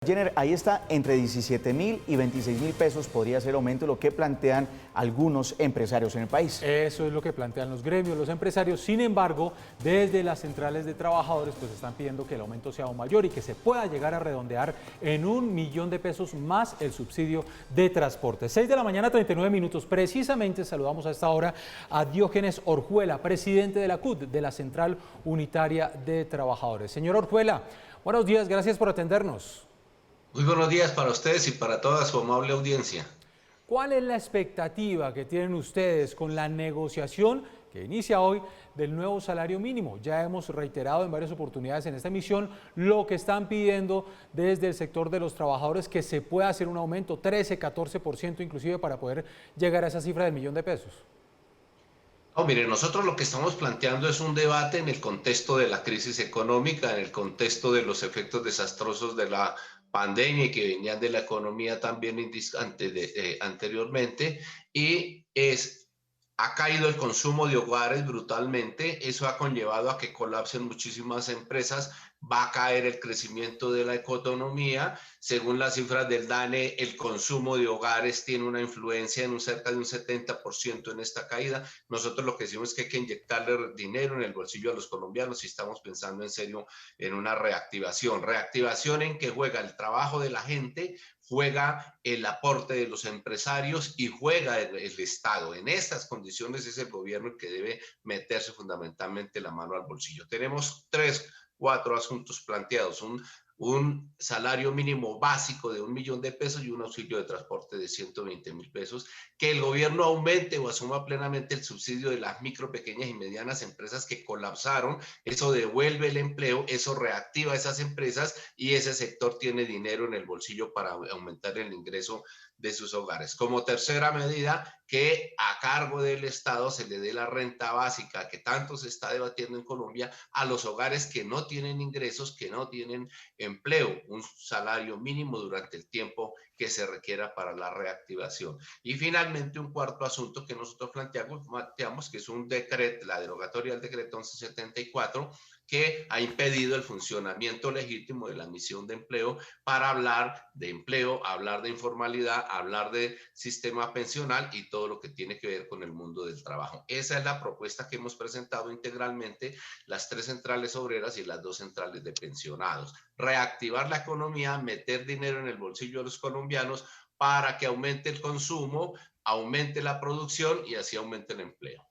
Jenner, ahí está, entre 17.000 y 26.000 pesos podría ser aumento, lo que plantean algunos empresarios en el país. Eso es lo que plantean los gremios, los empresarios. Sin embargo, desde las centrales de trabajadores pues están pidiendo que el aumento sea aún mayor y que se pueda llegar a redondear en 1.000.000 de pesos más el subsidio de transporte. 6 de la mañana, 39 minutos. Precisamente saludamos a esta hora a Diógenes Orjuela, presidente de la CUT, de la Central Unitaria de Trabajadores. Señor Orjuela, buenos días, gracias por atendernos. Muy buenos días para ustedes y para toda su amable audiencia. ¿Cuál es la expectativa que tienen ustedes con la negociación que inicia hoy del nuevo salario mínimo? Ya hemos reiterado en varias oportunidades en esta emisión lo que están pidiendo desde el sector de los trabajadores, que se pueda hacer un aumento 13, 14% inclusive para poder llegar a esa cifra del 1.000.000 de pesos. No, mire, nosotros lo que estamos planteando es un debate en el contexto de la crisis económica, en el contexto de los efectos desastrosos de la pandemia y que venían de la economía también anteriormente, y ha caído el consumo de hogares brutalmente. Eso ha conllevado a que colapsen muchísimas empresas, va a caer el crecimiento de la economía. Según las cifras del DANE, el consumo de hogares tiene una influencia en cerca de un 70% en esta caída. Nosotros lo que decimos es que hay que inyectarle dinero en el bolsillo a los colombianos y estamos pensando en serio en una reactivación. Reactivación en que juega el trabajo de la gente, juega el aporte de los empresarios y juega el Estado. En estas condiciones es el gobierno el que debe meterse fundamentalmente la mano al bolsillo. Tenemos 4 asuntos planteados: un salario mínimo básico de 1.000.000 de pesos y un auxilio de transporte de 120.000 pesos, que el gobierno aumente o asuma plenamente el subsidio de las micro, pequeñas y medianas empresas que colapsaron. Eso devuelve el empleo, eso reactiva esas empresas y ese sector tiene dinero en el bolsillo para aumentar el ingreso de sus hogares. Como tercera medida, que a cargo del Estado se le dé la renta básica que tanto se está debatiendo en Colombia a los hogares que no tienen ingresos, que no tienen empleo, un salario mínimo durante el tiempo que se requiera para la reactivación. Y finalmente, un cuarto asunto que nosotros planteamos, que es un decreto, la derogatoria del decreto 1174, que ha impedido el funcionamiento legítimo de la misión de empleo para hablar de empleo, hablar de informalidad, hablar de sistema pensional y todo lo que tiene que ver con el mundo del trabajo. Esa es la propuesta que hemos presentado integralmente las 3 centrales obreras y las 2 centrales de pensionados. Reactivar la economía, meter dinero en el bolsillo de los colombianos para que aumente el consumo, aumente la producción y así aumente el empleo.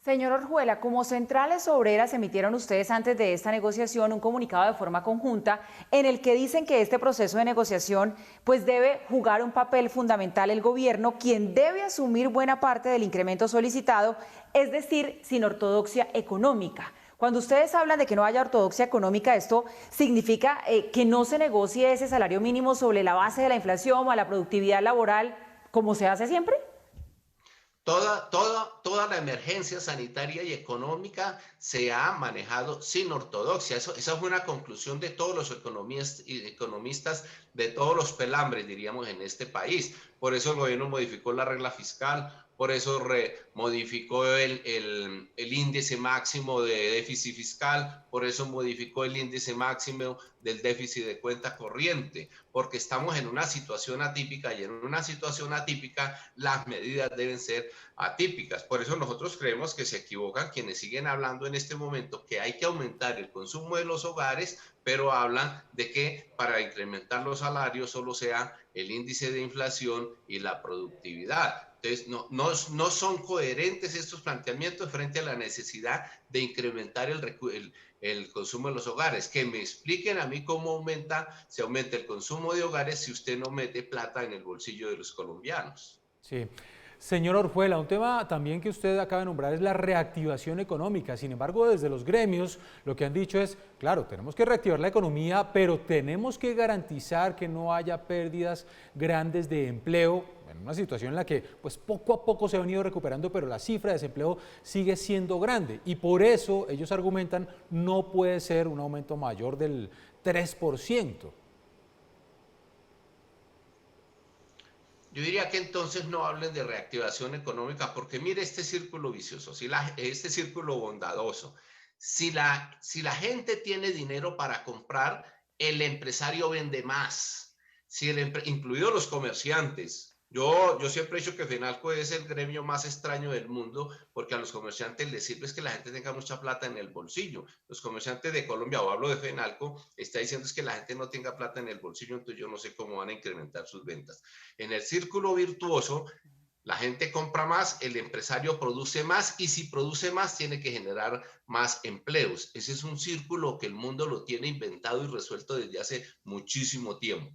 Señor Orjuela, como centrales obreras emitieron ustedes antes de esta negociación un comunicado de forma conjunta en el que dicen que este proceso de negociación pues debe jugar un papel fundamental el gobierno, quien debe asumir buena parte del incremento solicitado, es decir, sin ortodoxia económica. Cuando ustedes hablan de que no haya ortodoxia económica, ¿esto significa que no se negocie ese salario mínimo sobre la base de la inflación o a la productividad laboral como se hace siempre? Toda la emergencia sanitaria y económica se ha manejado sin ortodoxia. Esa fue una conclusión de todos los economistas de todos los pelambres, diríamos, en este país. Por eso el gobierno modificó la regla fiscal, por eso modificó el índice máximo de déficit fiscal, por eso modificó el índice máximo del déficit de cuenta corriente, porque estamos en una situación atípica y en una situación atípica las medidas deben ser atípicas. Por eso nosotros creemos que se equivocan quienes siguen hablando en este momento que hay que aumentar el consumo de los hogares, pero hablan de que para incrementar los salarios solo sea el índice de inflación y la productividad. Entonces, no son coherentes estos planteamientos frente a la necesidad de incrementar el consumo de los hogares. Que me expliquen a mí cómo se aumenta el consumo de hogares si usted no mete plata en el bolsillo de los colombianos. Sí. Señor Orjuela, un tema también que usted acaba de nombrar es la reactivación económica. Sin embargo, desde los gremios lo que han dicho es, claro, tenemos que reactivar la economía, pero tenemos que garantizar que no haya pérdidas grandes de empleo, en una situación en la que pues poco a poco se ha venido recuperando, pero la cifra de desempleo sigue siendo grande. Y por eso ellos argumentan no puede ser un aumento mayor del 3%. Yo diría que entonces no hablen de reactivación económica, porque mire este círculo vicioso, este círculo bondadoso. Si la gente tiene dinero para comprar, el empresario vende más, si incluidos los comerciantes. Yo siempre he dicho que Fenalco es el gremio más extraño del mundo porque a los comerciantes les sirve es que la gente tenga mucha plata en el bolsillo. Los comerciantes de Colombia, o hablo de Fenalco, está diciendo es que la gente no tenga plata en el bolsillo, entonces yo no sé cómo van a incrementar sus ventas. En el círculo virtuoso, la gente compra más, el empresario produce más y si produce más tiene que generar más empleos. Ese es un círculo que el mundo lo tiene inventado y resuelto desde hace muchísimo tiempo.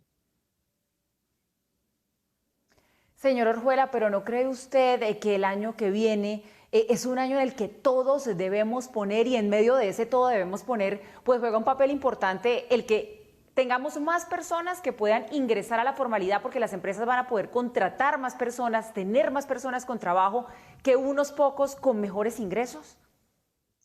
Señor Orjuela, pero ¿no cree usted que el año que viene es un año en el que todos debemos poner y en medio de ese todo debemos poner, pues juega un papel importante el que tengamos más personas que puedan ingresar a la formalidad porque las empresas van a poder contratar más personas, tener más personas con trabajo que unos pocos con mejores ingresos?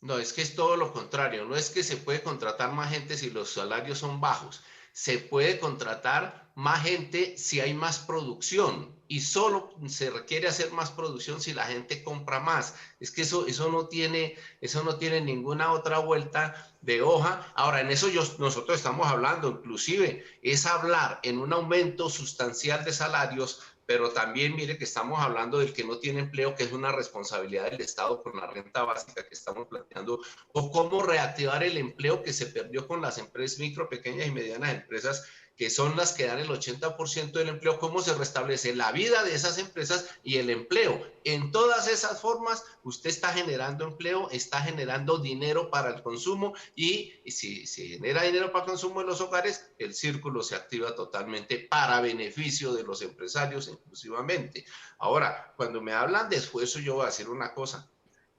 No, es que es todo lo contrario. No es que se puede contratar más gente si los salarios son bajos. Se puede contratar más gente si hay más producción y solo se requiere hacer más producción si la gente compra más. Es que eso no tiene ninguna otra vuelta de hoja. Ahora, en eso nosotros estamos hablando, inclusive, es hablar en un aumento sustancial de salarios, pero también mire que estamos hablando del que no tiene empleo, que es una responsabilidad del Estado con la renta básica que estamos planteando, o cómo reactivar el empleo que se perdió con las empresas micro, pequeñas y medianas empresas, que son las que dan el 80% del empleo, cómo se restablece la vida de esas empresas y el empleo. En todas esas formas, usted está generando empleo, está generando dinero para el consumo y si se genera dinero para el consumo en los hogares, el círculo se activa totalmente para beneficio de los empresarios inclusivamente. Ahora, cuando me hablan de esfuerzo, yo voy a decir una cosa.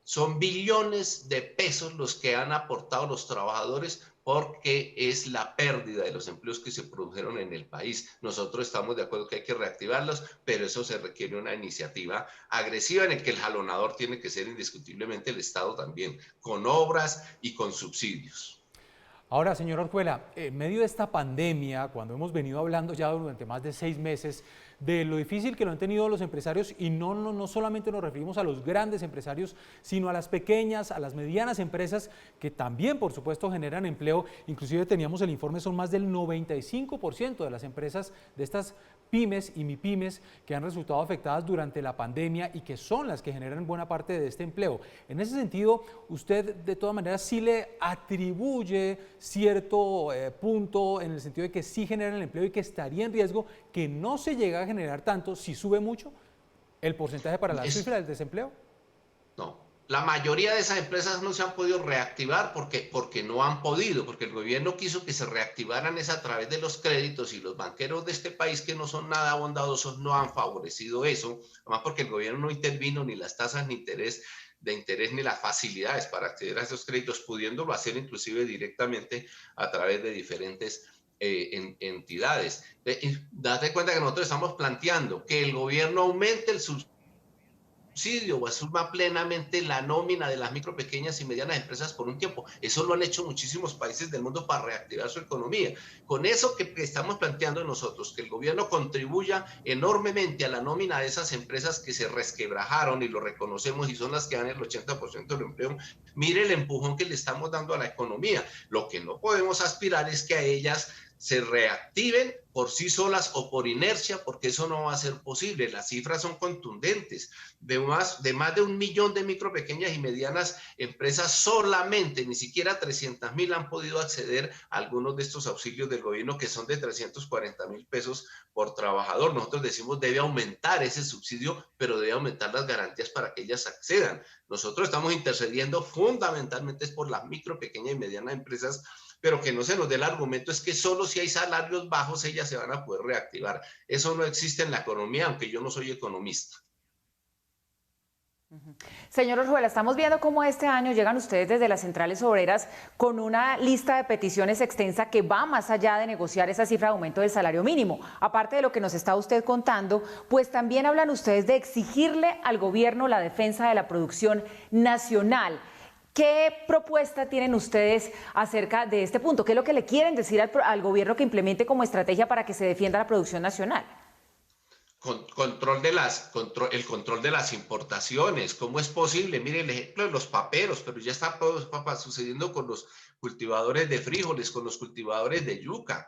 Son billones de pesos los que han aportado los trabajadores porque es la pérdida de los empleos que se produjeron en el país. Nosotros estamos de acuerdo que hay que reactivarlos, pero eso se requiere una iniciativa agresiva en el que el jalonador tiene que ser indiscutiblemente el Estado también, con obras y con subsidios. Ahora, señor Orjuela, en medio de esta pandemia, cuando hemos venido hablando ya durante más de 6 meses de lo difícil que lo han tenido los empresarios, y no solamente nos referimos a los grandes empresarios, sino a las pequeñas, a las medianas empresas que también, por supuesto, generan empleo. Inclusive teníamos el informe, son más del 95% de las empresas de estas pymes y mipymes que han resultado afectadas durante la pandemia y que son las que generan buena parte de este empleo. En ese sentido, usted de todas maneras sí le atribuye cierto punto en el sentido de que sí generan el empleo y que estaría en riesgo que no se llegue a generar tanto si sube mucho el porcentaje para la cifra del desempleo. No. La mayoría de esas empresas no se han podido reactivar porque no han podido, porque el gobierno quiso que se reactivaran es a través de los créditos y los banqueros de este país que no son nada bondadosos no han favorecido eso, además porque el gobierno no intervino ni las tasas de interés ni las facilidades para acceder a esos créditos, pudiéndolo hacer inclusive directamente a través de diferentes entidades. Date cuenta que nosotros estamos planteando que el gobierno aumente el subsidio o asuma plenamente la nómina de las micro, pequeñas y medianas empresas por un tiempo. Eso lo han hecho muchísimos países del mundo para reactivar su economía. Con eso que estamos planteando nosotros, que el gobierno contribuya enormemente a la nómina de esas empresas que se resquebrajaron y lo reconocemos y son las que dan el 80% del empleo, mire el empujón que le estamos dando a la economía. Lo que no podemos aspirar es que a ellas se reactiven por sí solas o por inercia, porque eso no va a ser posible. Las cifras son contundentes. De más de 1 millón de micro, pequeñas y medianas empresas solamente, ni siquiera 300,000 han podido acceder a algunos de estos auxilios del gobierno que son de 340,000 pesos por trabajador. Nosotros decimos debe aumentar ese subsidio, pero debe aumentar las garantías para que ellas accedan. Nosotros estamos intercediendo fundamentalmente por las micro, pequeñas y medianas empresas, pero que no se nos dé el argumento es que solo si hay salarios bajos ellas se van a poder reactivar. Eso no existe en la economía, aunque yo no soy economista. Señor Orjuela, estamos viendo cómo este año llegan ustedes desde las centrales obreras con una lista de peticiones extensa que va más allá de negociar esa cifra de aumento del salario mínimo. Aparte de lo que nos está usted contando, pues también hablan ustedes de exigirle al gobierno la defensa de la producción nacional. ¿Qué propuesta tienen ustedes acerca de este punto? ¿Qué es lo que le quieren decir al gobierno que implemente como estrategia para que se defienda la producción nacional? El control de las importaciones. ¿Cómo es posible? Mire el ejemplo de los paperos, pero ya está sucediendo con los cultivadores de frijoles, con los cultivadores de yuca.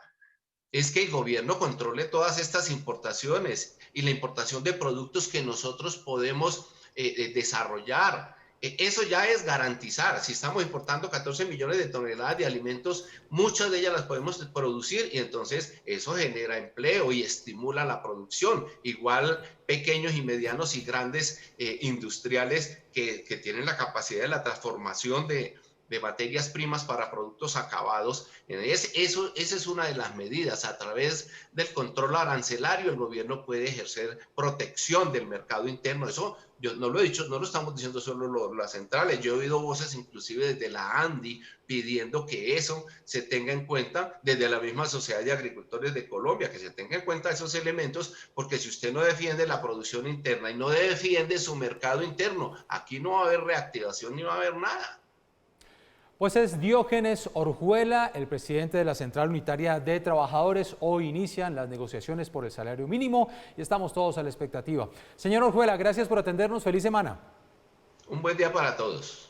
Es que el gobierno controle todas estas importaciones y la importación de productos que nosotros podemos desarrollar. Eso ya es garantizar. Si estamos importando 14 millones de toneladas de alimentos, muchas de ellas las podemos producir y entonces eso genera empleo y estimula la producción. Igual pequeños y medianos y grandes industriales que tienen la capacidad de la transformación de materias primas para productos acabados. Esa es una de las medidas. A través del control arancelario, el gobierno puede ejercer protección del mercado interno. Eso yo no lo he dicho, no lo estamos diciendo solo las centrales. Yo he oído voces inclusive desde la ANDI pidiendo que eso se tenga en cuenta, desde la misma Sociedad de Agricultores de Colombia, que se tenga en cuenta esos elementos, porque si usted no defiende la producción interna y no defiende su mercado interno, aquí no va a haber reactivación ni va a haber nada. Pues es Diógenes Orjuela, el presidente de la Central Unitaria de Trabajadores. Hoy inician las negociaciones por el salario mínimo y estamos todos a la expectativa. Señor Orjuela, gracias por atendernos. Feliz semana. Un buen día para todos.